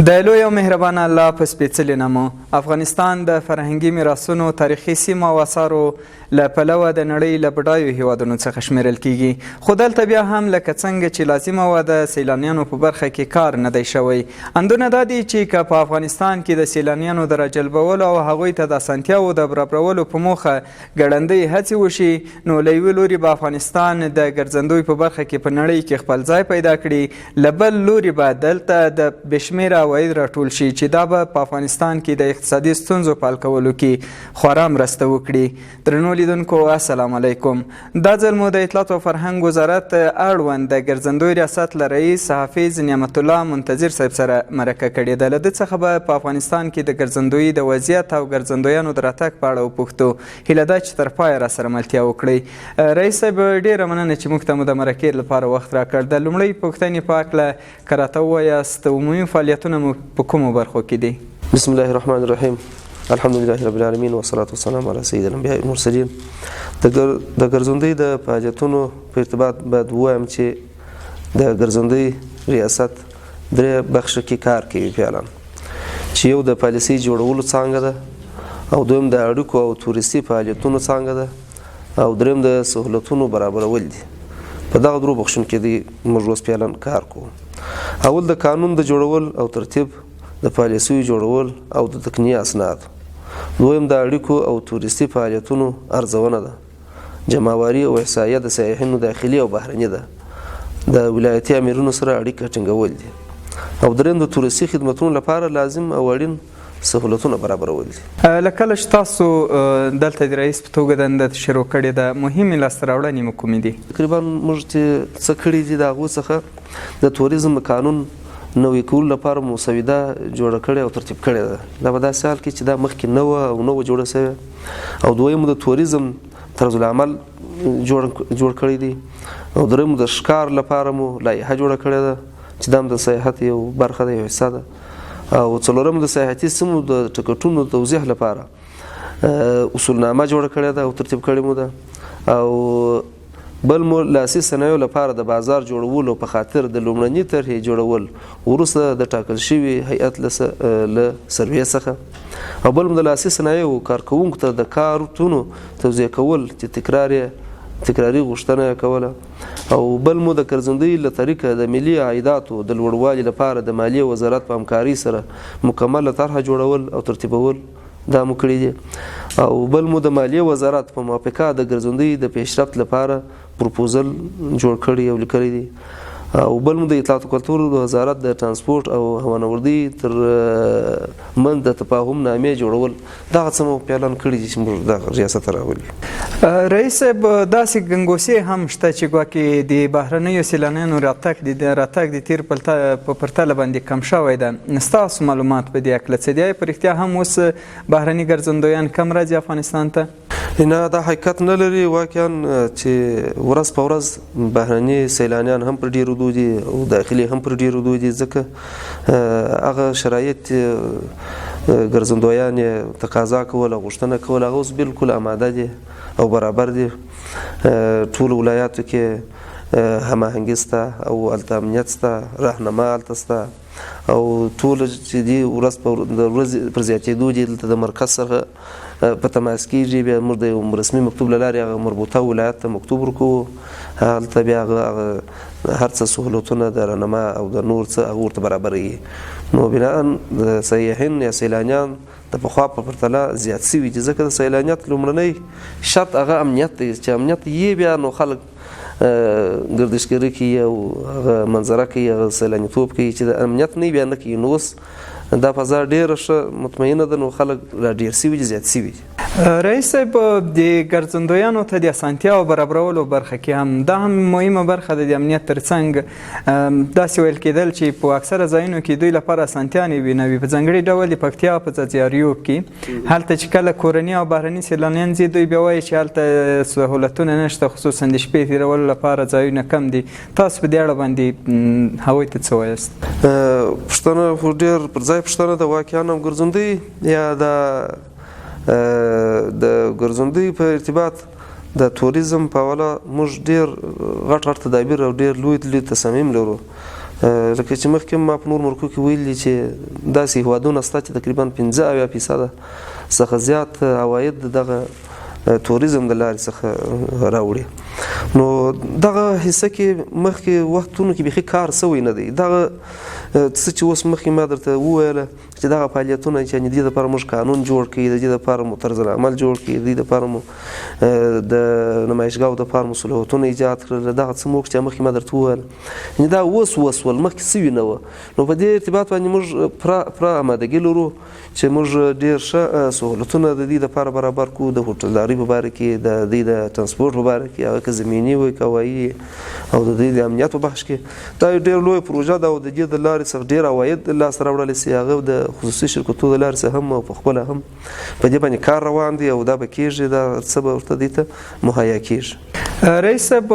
د لوی او مهربان الله په سپېڅلي نامه افغانستان د فرهنګي میراثونو تاریخي سیمو او اثارو له پلوه د نړۍ له بډایو هیوادونو څخه شمیرل کیږي، خو دلته بیا هم لکه څنګه چې لازمه وه د سیلانیانو په برخه کې کار نه دی شوی. اندونه دا دي چې که په افغانستان کې د سیلانیانو د راجلبولو او هغوی ته د اسانتیاوو د برابرولو په موخه ګړندۍ هڅې وشي، نو له یوې لوري به افغانستان د ګرځندوی په برخه کې په نړۍ کې خپل ځای پیدا کړي، له بل لوري به دلته د بېشمېره عواید راټول شي چې دا به په افغانستان کې د اقتصادي ستونزو په حل کولو کې خورا مرسته وکړي. درنو لیدونکو السلام علیکم. دا ځل مو د اطلاعات او فرهنګ وزارت اړوند د ګرځندوی ریاست له رئیس حافظ نعمت الله منتظر صاحب سره مرکه کړې ده. له ده څخه به په افغانستان کې د ګرځندوی د وضعیت او ګرځندویانو د راتګ په اړه وپوښتو. هیله ده چې تر پایه راسره ملتیا وکړئ. رئیس صاحب ډېره مننه چې موږ ته مو د مرکې لپاره وخت راکړ. د لومړۍ پوښتنې په هکله که راته ووایاست عمومي فعالیتونه مو په کومو برخو کې دي؟ بسم الله الرحمن الرحیم، الحمد لله رب العالمین والصلاة والسلام علی سید الانبیاء والمرسلین. د ګرځندوی د فعالیتونو په ارتباط باید ووایم چې د ګرځندوی ریاست درې بخشه کې کار کوي فعلا، چې یو د پالیسۍ جوړولو څانګه ده، او دویم د اړیکو او تورستي فعالیتونو څانګه ده، او دریم د سهولتونو برابرول دي. په دغه درو بخشونو کې دی موږ اوس فعلا کار کوو. اول د قانون د جوړول او ترتیب، د پالیسیو جوړول او د تقنیه اسناد. دویم د اړیکو او تورستي فعالیتونو ارزونه ده، جمعواري او احصایه د سیاحینو داخلي او بهرني ده، د ولایتي امیرونو سره اړیکه ټینګول دي، او دریم د تورستي خدمتونو لپاره لازم او اړین سهولتونه برابرول دي. لکه چې تاسو دلته د رئیس په توګه دنده شروع کړې ده، مهمې لاسته راوړنې مو کومې دي؟ تقریبا موږ چې څه کړي دي د هغو څخه د توریزم قانون نوې کولو لپاره مسوده جوړه کړې او ترتیب کړې ده. دا په داسې حال کې چې دا مخکې نه وه او نه وه جوړه شوې. او دویم د توریزم طرز العمل جوړ کړی دی، او دریم د ښکار لپاره مو لایحه جوړه کړې ده چې دا هم د سیاحت یو برخه ده، یو حصه ده. او څلورم د سیاحتي سیمو د ټکټونو توضیح لپاره اصولنامه جوړه کړې ده او ترتیب کړې مو ده. او بل مو لاسي صنایعو لپاره د بازار جوړولو په خاطر د لومړني طرحې جوړول وروسته د ټاکل شوي هیئت له سروې څخه. او بل مو د لاسي صنایعو کارکوونکو ته د کارتونو توضیح کول چې تکراري غوښتنه کوله. او بل مو د ګرځندوی له طریقه د ملي عایداتو د لوړوالي لپاره د مالیې وزارت په همکارۍ سره مکمله طرحه جوړول او ترتیبول دا مو کړي دي. او بل مو د مالیې وزارت په موافقه د ګرځندوی د پیشرفت لپاره پروپوزل جوړ کړي او لیکلي دي. او بل مو د اطلاعات او کلتور د وزارت د ترانسپورت او هوانوردي تر منځ د تفاهم نامې جوړول. دغه څه مو پلان کړي دي چې موږ دغه ریاست ته راولي. رئیس صاحب داسې ګنګوسې هم شته چې ګواکې د بهرنیو سیلانیانو راتګ د تیر په پرتله باندې کم شوی ده. ستاسو معلومات په دې هکله څه دي؟ په رښتیا هم اوس بهرني ګرځندویان کم راځي افغانستان ته؟ نه، دا حقیقت نه لري. واقعا چې ورځ په ورځ بهرني سیلانیان هم پر ډېرو دي او داخلي هم پر ډېرو دي، ځکه هغه شرایط ګرځندویان یې تقاضا کول او غوښتنه کول هغه اوس بالکل آماده دي او برابر دي. ټولو ولایاتو کې هماهنګي شته او هلته امنیت شته، راهنما هلته شته، او ټول چې دي ورځ په ورځ پر زیاتېدو دي. دلته د مرکز سره په تماس کېږي، بیا موږ د یو رسمي مکتوب له لارې هغه مربوطه ولایت ته مکتوب ورکوو، هلته بیا هغه هر څه سهولتونه د راهنما او د نور څه هغه ورته برابروي. نو بناء د سیاحین یا سیلانیان د پخوا په پرتله زیات شوي دي، ځکه د سیلانیت لومړنی شرط هغه امنیت دی. چې امنیت یې بیا نو خلک ګردشګري کوي او هغه منظره کوي، هغه سیلانیتوب کوي. چې د امنیت نه بیا نه کوي، نو اوس دا فضا ډېره ښه مطمئنه ده، نو خلک را ډېر شوي دي، زیات شوي دي. رئیس صاحب د ګرځندویانو ته د اسانتیاو برابرولو برخه کې هم دا هم مهمه برخه ده. د امنیت ترڅنګ داسې ویل کېدل چې په اکثره ځایونو کې دوی لپاره اسانتیانې وینوي، په ځانګړي ډول د پکتیا په ځاځیاریوب کې هلته چې کله کورني او بهرني سیلانیان ځي، دوی بیا وایي چې هلته سهولتونه نشته، خصوصا د شپې تېرولو لپاره ځایونه کم دي. تاسو په دې اړه باندې هغوی ته څه وایاست؟ پوښتنه خو ډېر پر ځای پوښتنه ده. واقعا هم ګرځندوی یا د ګرځندوی په ارتباط د توریزم په حواله موږ ډېر غټ تدابیر او ډېر لوی تصامیم لرو. لکه چې مخکې ما په نور مرکو کې ویلي چې داسې هیوادونه شته چې تقریبا 50% څخه زیات عواید دغه توریزم د لارې څخه راوړي. نو دغه حصه کې مخکې وختونو کې بيخي کار سوی نه دی. دغه څه چې اوس مخکې ما درته وویله چې دغه فعالیتونه چې د دې لپاره موږ قانون جوړ کړي، د دې لپاره مو طرز العمل جوړ کړي، د دې لپاره مو د نمایشګاو د لپاره مو صلاحیتونه ایجاد کړل، دغه څه موږ چې مخکې ما درته وویل دا اوس وسول مخکې سوي نه وه. نو په دې ارتباط باندې موږ پوره امادګي لرو چې موږ ډېر ښه سهولتونه د دې لپاره برابر کړو، د هوټلدارۍ په باره کې، د دې د ترانسپورټ په باره کې، هغه که زمیني وي که هوایي او د دې د امنیت په بخش کې. دا یو ډېر لویه پروژه ده او د دې د لارې څخه ډېر عواید لاسته راوړلی سي. هغه د خصوصي شرکتونو د لارې څخه هم او په خپله هم په دې باندې کار روان دی او دا به کېږي، دا څه به ورته دې ته مهیا کېږي. رئیس صاحب،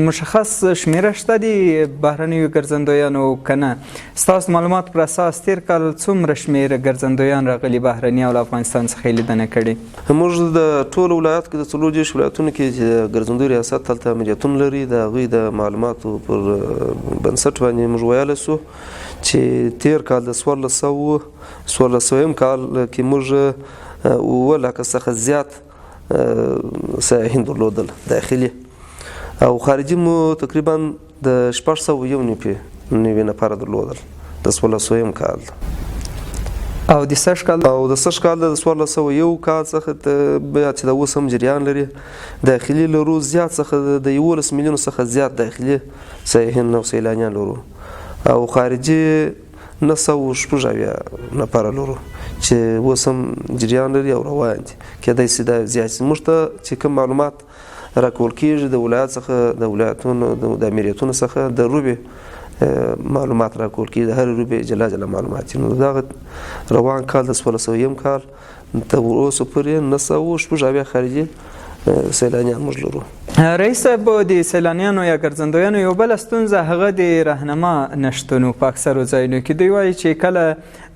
مشخص شمیره شته دي بهرنیو ګرځندویانو که نه؟ ستاسو معلومات پر اساس تېر کال څومره شمېر ګرځندویان راغلي بهرني او له افغانستان څخه یې لیدنه کړې؟ موږ د ټولو ولایاتو کې د 34 ولایتونو کې چې ګرځندوی ریاست هلته امنیتونه لري، د هغوی د معلوماتو پر بنسټ باندې موږ ویلی سو چې تېر کال د 1400 کال کې موږ 7 لکه څخه زیات سیاحین درلودل، داخلي او خارجي مو تقریبا د 691 نفر درلودل د 1400 کال. او د سږ کال د 1401 کال څخه بیا چې د اوس هم جریان لري، داخلي لرو زیات څخه د 11 میلیون څخه زیات داخلي سیاحین او سیلانیان لرو او خارجي 970 نفر لرو چې اوس هم جریان لري او روان دي. کېدای شي دا زیات شي. موږ ته چې کوم معلومات راکول کېږي د ولایت څخه، د ولایتونو د امریتونو څخه د روبې معلومات راکول کېږي، د هر روبې جلا جلا معلومات. نو دغه روان کال د 1400 کال تر اوسه پورې 970 خارجي سیلانیان موږ لرو. رئیس صاحب، د سیلانیانو یا ګرځندویانو یو بله ستونزه هغه د راهنما نشتون په اکثرو ځایونو کې. دوی وایي چې کله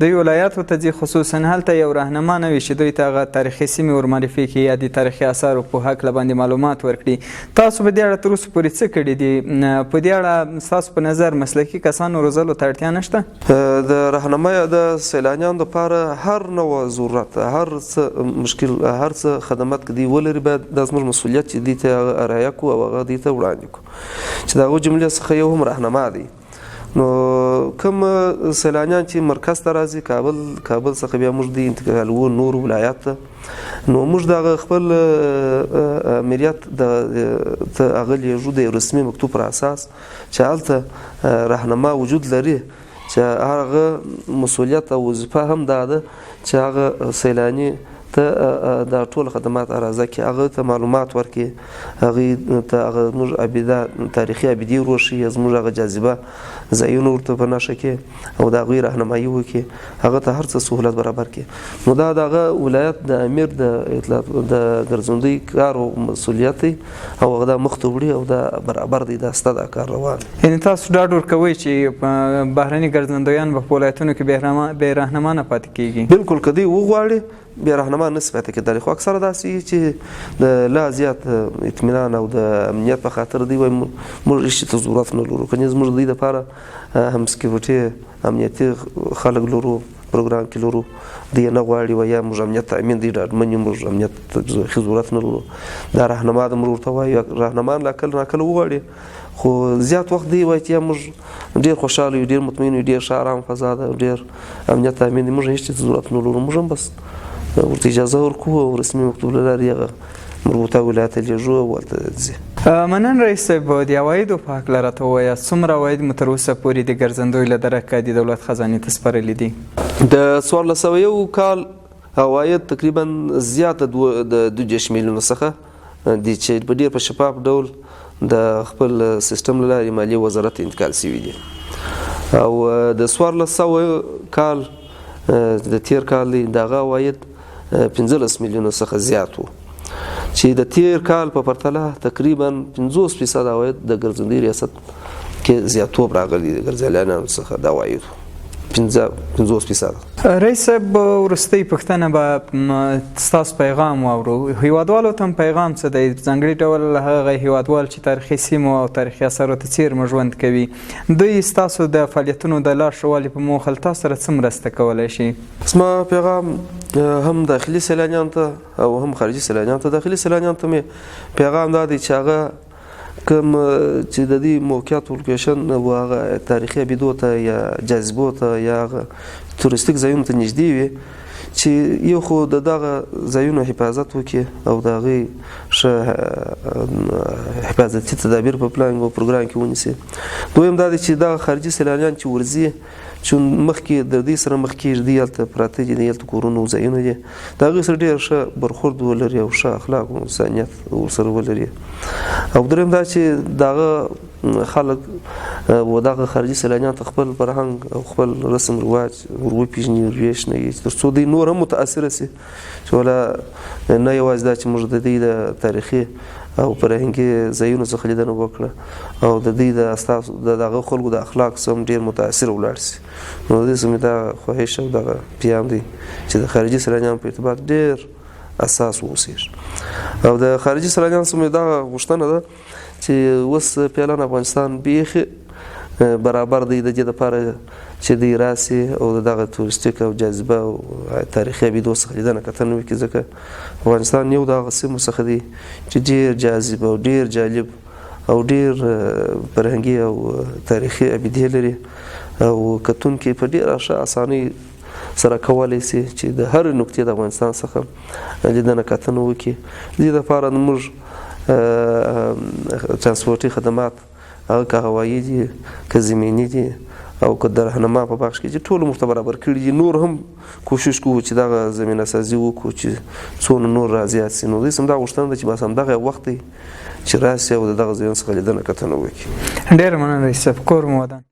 دوی ولایاتو ته ځي، خصوصا هلته یو راهنما نه وي چې دوی ته هغه تاریخي سیمې ورمعرفي کړي یا د تاریخي آثارو په هکله باندې معلومات ورکړي. تاسو په دې اړه تر اوسه پورې څه کړي دي؟ په دې اړه ستاسو په نظر مسلکي کسانو روزلو ته اړتیا نشته؟ د راهنما د سیلانیانو لپاره هر نوع ضرورت، هر څه مشکل، هر څه خدمات که دوی ولري باید دا زموږ مسؤلیت چې دوی ته رایه کړو او هغه دوی ته وړاندې کړو چې د هغو جملې څخه یو هم راهنما دی. نو کوم سیلانیان چې مرکز ته راځي، کابل څخه بیا موږ دوی انتقالوو نور ولایات ته، نو موږ دغه خپل امریت ته هغه لیږو د رسمي مکتوب پر اساس چې هلته راهنما وجود لري، چې هغه مسؤلیت او وظیفه هم دا ده چې هغه سیلاني ته دا ټول خدمات ارازه کې هغه ته معلومات ورکړي، هغه ته هغه موږ تاریخي ابدي روشي زموږ هغه جاذبه ځایونه ورته په نښه کې او د هغوی راهنمایي وکړي، هغه ته هر څه سهولت برابر کړي. نو دا د هغه ولایت د امیر د ګرځندوی کار او مسؤلیت دی او هغه دا مخ ته وړي او دا برابر دی، دا ستا دا کار روان. یعنې تاسو ډاډ ورکوئ چې بهرني ګرځندویان به په ولایتونو کې بې راهنما نه پاتې کېږي؟ بالکل، که دوی وغواړي بیا راهنما نه شي پاتې کېدلی، خو اکثره داسې چې د لا زیات اطمینان او د امنیت په خاطر دوی وایي موږ هېڅ ته ضرورت نه لرو، که نه زموږ دوی دپاره هم سکیورټي امنیتي خلک لرو، پروګرام کې لرو، دوی نه غواړي وایي یا موږ امنیت تأمین دی ډاډمن یو، موږ امنیت ته ضرورت نه لرو. دا راهنما د موږ ورته وایو، راهنما کله ناکله وغواړي، خو زیات وخت دی وایي چې یا موږ ډېر خوشحاله یو، ډېر مطمئن یو، ډېر ښه ارام فضا ده، ډېر امنیت تأمین دی، موږ هېڅ ته ضرورت نه لرو، موږ هم بس ورته اجازه ورکوو او رسمي مکتوب له لارې هغه مربوطه ولایت ته لیږو او ورته ځي. منن رئیس صاحب، د عوایدو په هکله راته ووایاست، څومره عواید مو تر اوسه پورې د ګرځندوی له درکه د دولت خزانې ته سپارلي دي؟ د 1401 کال عواید تقریبا زیاته د 22 میلیونو څخه دي چې په ډېر په شفاف ډول د خپل سیستم له لارې مالیې وزارت ته انتقال شوي دي. او د 1400 کال د تیر کال دی دغه عواید 15 میلیونو څخه زیات وو، چې د تیر کال په پرتله تقریبا 50% عواید د ګرځندوی ریاست کې زیاتوب راغلی د ګرځندویانو څخه د عوایدو. 50%. رئیس صاحب وروستۍ پوښتنه به ستاسو پیغام واورو. هیوادوالو ته هم پیغام څه دی؟ ځانګړي ډول هغه هیوادوال چې تاریخي سیمو او تاریخي اثارو ته څیرمه ژوند کوي، دوی ستاسو د فعالیتونو د لار ښه والي په موخه له تاسو سره څه مرسته کولی شي؟ زما پیغام هم داخلي سیلانیانو ته او هم خارجي سیلانیانو ته. داخلي سیلانیانو ته مې پیغام دا دی چې هغه کوم چې د دې موقعیت لوکیشن او هغه تاریخي ابیدو ته یا جاذبو ته یا هغه توریستیک ځایونو ته نږدې وي، چې یو خو د دغه ځایونو حفاظت وکړي او د هغې ښه حفاظتي تدابیر په پلان او پروګرام کې ونیسي. دویم دا دی چې دغه خارجي سیلانیان چې ورځي، چې مخکې د دې سره مخ کېږي، دوی هلته پراته دي، هلته کورونه او ځایونه دي، د هغې سره ډېر ښه برخورد ولري او ښه اخلاق او انسانیت ورسره ولري. او درېیم دا چې دغه خلک و دغه خارجي سیلانیان ته خپل فرهنګ او خپل رسم رواج ور وپېژني، ور ویشنوي، تر څو دوی نور هم متاثره سي، چې ولا نه یوازې دا چې موږ د دوی د تاریخي او فرهنګي ځایونو څخه لیدنه وکړه او د دوی د دغه خلکو د اخلاق څخه هم ډېر متاثره ولاړ سي. نو د دې څه مې دا خواهش او دغه پیام دی چې د خارجي سیلانیانو په ارتباط ډېر اساس واوسېږي. او د خارجي سیلانیانو څخه مې دغه غوښتنه ده چې اوس فعلا افغانستان بیخي برابر دی د دې لپاره چې دوی راسي او دغه توریستیک او جاذبه او تاریخي ابیدو څخه لیدنه کتنه وکړي، ځکه افغانستان یو دغه سیمو څخه دی چې ډېر جاذب او ډېر جالب او ډېر فرهنګي او تاریخي ابیدې لري او کتونکي په ډېره ښه اسانۍ سره کولی سي چې د هرې نقطې د افغانستان څخه لیدنه کتنه وکړي. دې لپاره موږ ترانسپورټي خدمات، هغه که هوایي دي که زمیني دي او که د رهنما په بخش کې چې ټول موږ ته برابر کړي دي، نور هم کوشش کوو چې دغه زمینه سازي وکړو چې څونه نور رازیات سي. نو دې همدا غوښتنه ده چې بس همدغه وخت دی چې راسي او د دغه ځایونو څخه لیدنه کتنه وکړي. ډېره مننه رئیس صاحب، کور مو ودان.